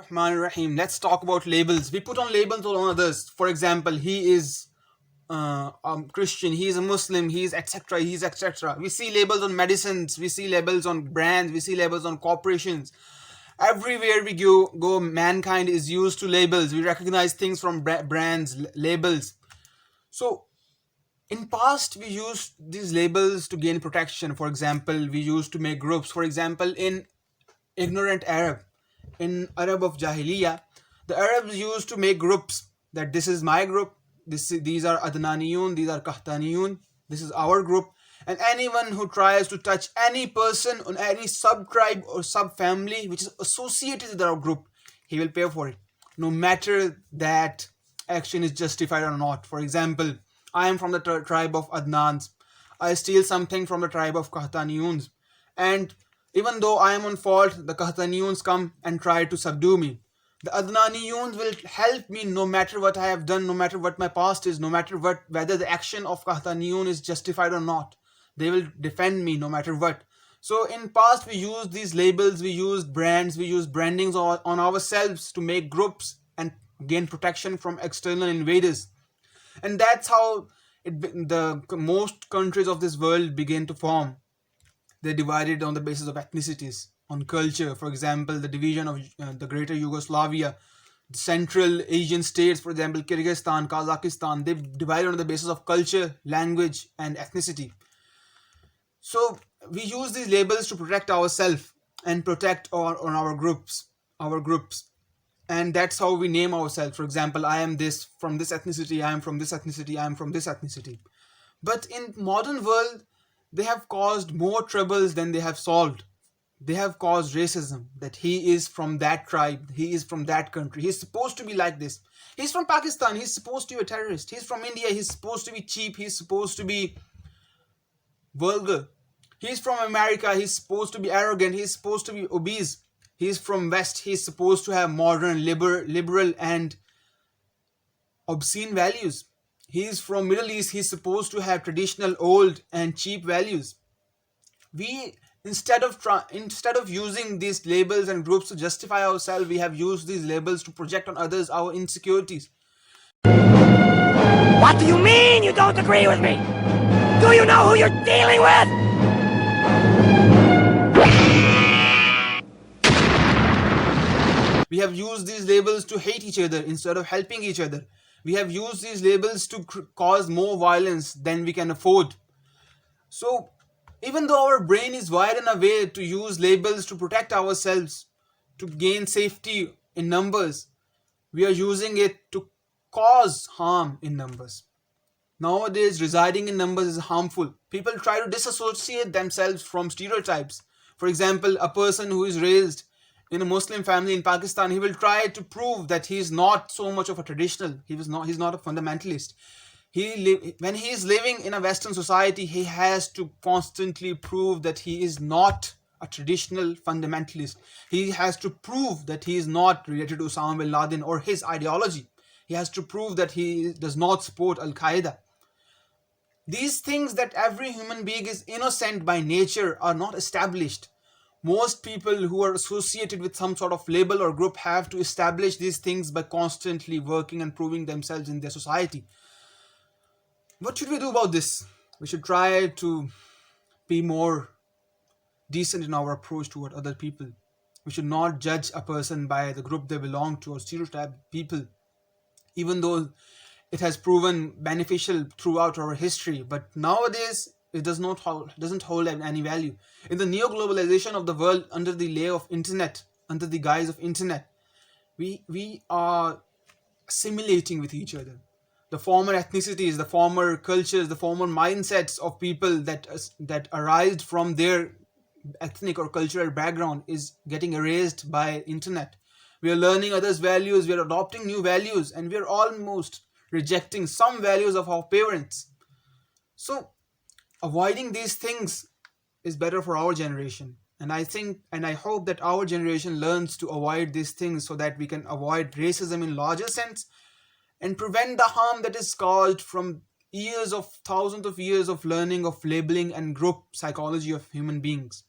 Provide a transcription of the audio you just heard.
Bismillahirrahmanirrahim. Let's talk about labels. We put on labels on others. For example, he is Christian, he is a Muslim, he is etc. He is etc. We see labels on medicines, we see labels on brands, we see labels on corporations. Everywhere we go, mankind is used to labels. We recognize things from brands, labels. So in past we used these labels to gain protection. For example, we used to make groups. For example, in ignorant Arab, in Arab of Jahiliyyah, the Arabs used to make groups, that this is my group, these are Adnaniyun, these are Kahtaniyun, this is our group, and anyone who tries to touch any person on any sub-tribe or sub-family which is associated with our group, he will pay for it, no matter that action is justified or not. For example, I am from the tribe of Adnans, I steal something from the tribe of Kahtaniyuns, and even though I am on fault, the Kahtaniyuns come and try to subdue me. The Adnaniyuns will help me no matter what I have done, no matter what my past is, no matter whether the action of Kahtaniyun is justified or not. They will defend me no matter what. So in past we used these labels, we used brands, we used brandings on ourselves to make groups and gain protection from external invaders. And that's how the most countries of this world began to form. They divided on the basis of ethnicities, on culture. For example, the division of the greater Yugoslavia, the Central Asian states, for example, Kyrgyzstan, Kazakhstan, they divided on the basis of culture, language, and ethnicity. So we use these labels to protect ourselves and protect our groups, and that's how we name ourselves. For example, I am this from this ethnicity, I am from this ethnicity, I am from this ethnicity. But in modern world, they have caused more troubles than they have solved. They have caused racism, that he is from that tribe, he is from that country, he's supposed to be like this. He's from Pakistan, he's supposed to be a terrorist. He's from India, he's supposed to be cheap, he's supposed to be vulgar. He's from America, he's supposed to be arrogant, he's supposed to be obese. He's from West, he's supposed to have modern, liberal and obscene values. He's from Middle East, he's supposed to have traditional, old and cheap values. We instead of using these labels and groups to justify ourselves, we have used these labels to project on others our insecurities. What do you mean you don't agree with me? Do you know who you're dealing with? We have used these labels to hate each other instead of helping each other. We have used these labels to cause more violence than we can afford. So, even though our brain is wired in a way to use labels to protect ourselves, to gain safety in numbers, we are using it to cause harm in numbers. Nowadays, residing in numbers is harmful. People try to disassociate themselves from stereotypes. For example, a person who is raised in a Muslim family in Pakistan, he will try to prove that he is not so much of a traditional. He's not a fundamentalist. When he is living in a Western society, he has to constantly prove that he is not a traditional fundamentalist. He has to prove that he is not related to Osama bin Laden or his ideology. He has to prove that he does not support Al-Qaeda. These things that every human being is innocent by nature are not established. Most people who are associated with some sort of label or group have to establish these things by constantly working and proving themselves in their society. What should we do about this? We should try to be more decent in our approach toward other people. We should not judge a person by the group they belong to or stereotype people, even though it has proven beneficial throughout our history. But nowadays, it doesn't hold any value. In the neo-globalization of the world, under the layer of internet, under the guise of internet, we are assimilating with each other. The former ethnicities, the former cultures, the former mindsets of people that arised from their ethnic or cultural background is getting erased by internet. We are learning others' values, we are adopting new values, and we are almost rejecting some values of our parents. So avoiding these things is better for our generation. And I think and I hope that our generation learns to avoid these things so that we can avoid racism in larger sense and prevent the harm that is caused from thousands of years of learning of labeling and group psychology of human beings.